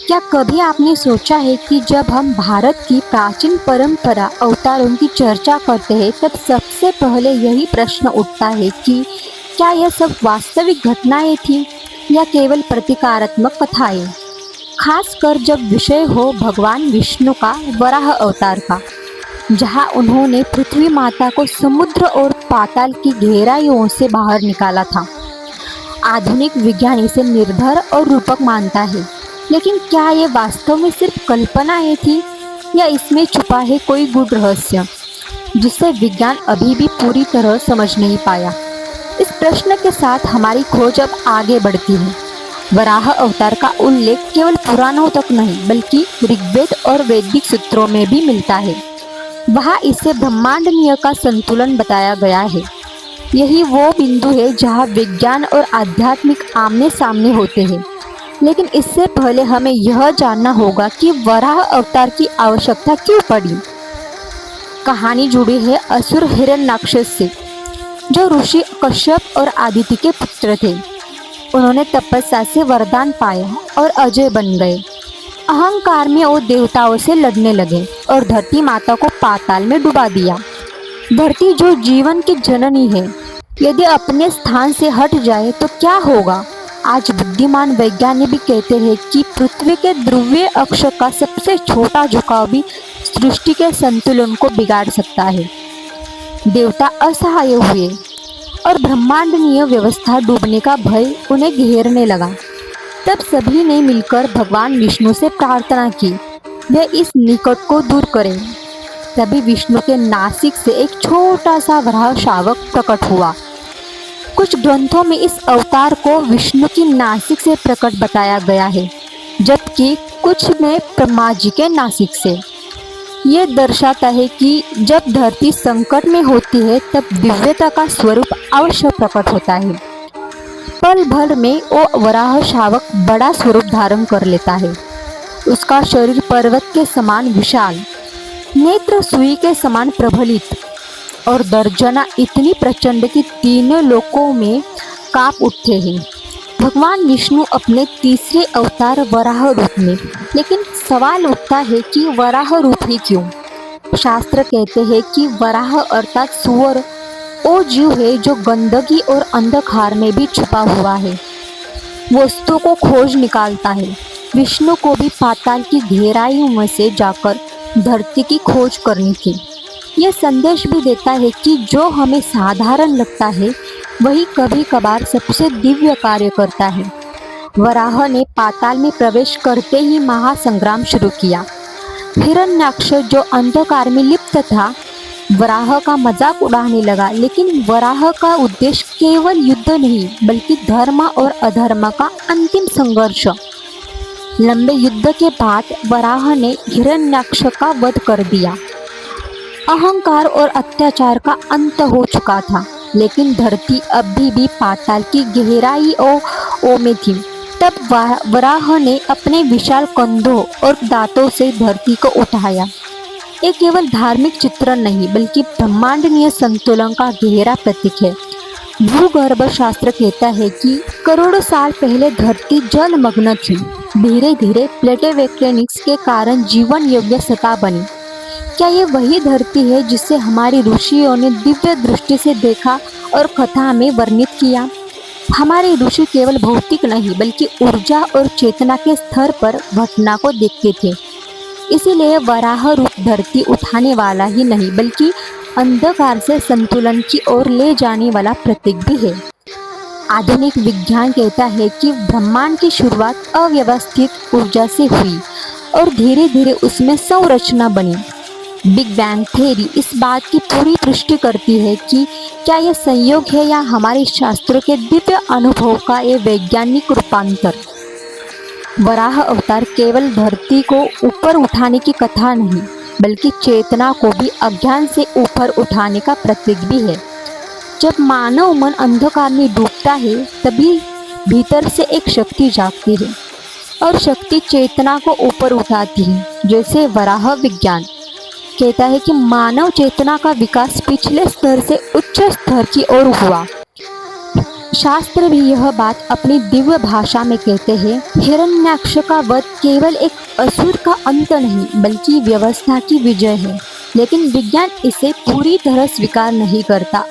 क्या कभी आपने सोचा है कि जब हम भारत की प्राचीन परंपरा अवतारों की चर्चा करते हैं तब सबसे पहले यही प्रश्न उठता है कि क्या यह सब वास्तविक घटनाएं थीं या केवल प्रतीकात्मक कथाएं। खासकर जब विषय हो भगवान विष्णु का वराह अवतार का, जहां उन्होंने पृथ्वी माता को समुद्र और पाताल की गहराइयों से बाहर निकाला था। आधुनिक विज्ञान इसे निर्भर और रूपक मानता है, लेकिन क्या ये वास्तव में सिर्फ कल्पनाएं थी या इसमें छुपा है कोई गूढ़ रहस्य जिसे विज्ञान अभी भी पूरी तरह समझ नहीं पाया। इस प्रश्न के साथ हमारी खोज अब आगे बढ़ती है। वराह अवतार का उल्लेख केवल पुराणों तक नहीं बल्कि ऋग्वेद और वैदिक सूत्रों में भी मिलता है। वहाँ इसे ब्रह्मांडीय का संतुलन बताया गया है। यही वो बिंदु है जहाँ विज्ञान और आध्यात्मिक आमने सामने होते हैं। लेकिन इससे पहले हमें यह जानना होगा कि वराह अवतार की आवश्यकता क्यों पड़ी। कहानी जुड़ी है असुर हिरण्याक्ष से, जो ऋषि कश्यप और आदित्य के पुत्र थे। उन्होंने तपस्या से वरदान पाया और अजय बन गए। अहंकार में वो देवताओं से लड़ने लगे और धरती माता को पाताल में डुबा दिया। धरती जो जीवन की जननी है, यदि अपने स्थान से हट जाए तो क्या होगा। आज बुद्धिमान वैज्ञानिक भी कहते हैं कि पृथ्वी के ध्रुवीय अक्ष का सबसे छोटा झुकाव भी सृष्टि के संतुलन को बिगाड़ सकता है। देवता असहाय हुए और ब्रह्मांडीय व्यवस्था डूबने का भय उन्हें घेरने लगा। तब सभी ने मिलकर भगवान विष्णु से प्रार्थना की वे इस निकट को दूर करें। तभी विष्णु के नासिक से एक छोटा सा वराह शावक प्रकट हुआ। कुछ ग्रंथों में इस अवतार को विष्णु की नासिक से प्रकट बताया गया है, जबकि कुछ में ब्रह्मा जी के नासिक से। ये दर्शाता है कि जब धरती संकट में होती है तब दिव्यता का स्वरूप अवश्य प्रकट होता है। पल भर में वो वराह शावक बड़ा स्वरूप धारण कर लेता है। उसका शरीर पर्वत के समान विशाल, नेत्र सुई के समान प्रबलित और गर्जना इतनी प्रचंड कि तीनों लोकों में कांप उठते हैं। भगवान विष्णु अपने तीसरे अवतार वराह रूप में, लेकिन सवाल उठता है कि वराह रूप ही क्यों। शास्त्र कहते हैं कि वराह अर्थात सुअर वो जीव है जो गंदगी और अंधकार में भी छुपा हुआ है, वस्तु को खोज निकालता है। विष्णु को भी पाताल की गहराइयों में से जाकर धरती की खोज करनी थी। यह संदेश भी देता है कि जो हमें साधारण लगता है वही कभी कभार सबसे दिव्य कार्य करता है। वराह ने पाताल में प्रवेश करते ही महासंग्राम शुरू किया। हिरण्याक्ष जो अंधकार में लिप्त था, वराह का मजाक उड़ाने लगा, लेकिन वराह का उद्देश्य केवल युद्ध नहीं बल्कि धर्म और अधर्म का अंतिम संघर्ष। लंबे युद्ध के बाद वराह ने हिरण्याक्ष का वध कर दिया। अहंकार और अत्याचार का अंत हो चुका था, लेकिन धरती अभी भी पाताल की गहराई में थी। तब वराह ने अपने विशाल कंधों और दांतों से धरती को उठाया। ये केवल धार्मिक चित्रण नहीं बल्कि ब्रह्मांडीय संतुलन का गहरा प्रतीक है। भूगर्भ शास्त्र कहता है कि करोड़ों साल पहले धरती जलमग्न थी। धीरे धीरे प्लेटेटेक्टोनिक्स के कारण जीवन योग्य सतह बनी। क्या ये वही धरती है जिसे हमारे ऋषियों ने दिव्य दृष्टि से देखा और कथा में वर्णित किया। हमारे ऋषि केवल भौतिक नहीं बल्कि ऊर्जा और चेतना के स्तर पर घटना को देखते थे। इसीलिए वराह रूप धरती उठाने वाला ही नहीं बल्कि अंधकार से संतुलन की ओर ले जाने वाला प्रतीक भी है। आधुनिक विज्ञान कहता है कि ब्रह्मांड की शुरुआत अव्यवस्थित ऊर्जा से हुई और धीरे धीरे उसमें संरचना बनी। बिग बैंग थ्योरी इस बात की पूरी पुष्टि करती है कि क्या यह संयोग है या हमारे शास्त्रों के दिव्य अनुभव का ये वैज्ञानिक रूपांतर। वराह अवतार केवल धरती को ऊपर उठाने की कथा नहीं बल्कि चेतना को भी अज्ञान से ऊपर उठाने का प्रतीक भी है। जब मानव मन अंधकार में डूबता है तभी भीतर से एक शक्ति जागती है और शक्ति चेतना को ऊपर उठाती है। जैसे वराह विज्ञान कहता है कि मानव चेतना का विकास पिछले स्तर से उच्च स्तर की ओर हुआ। शास्त्र भी यह बात अपनी दिव्य भाषा में कहते हैं, हिरण्याक्ष का वध केवल एक असुर का अंत नहीं बल्कि व्यवस्था की विजय है। लेकिन विज्ञान इसे पूरी तरह स्वीकार नहीं करता।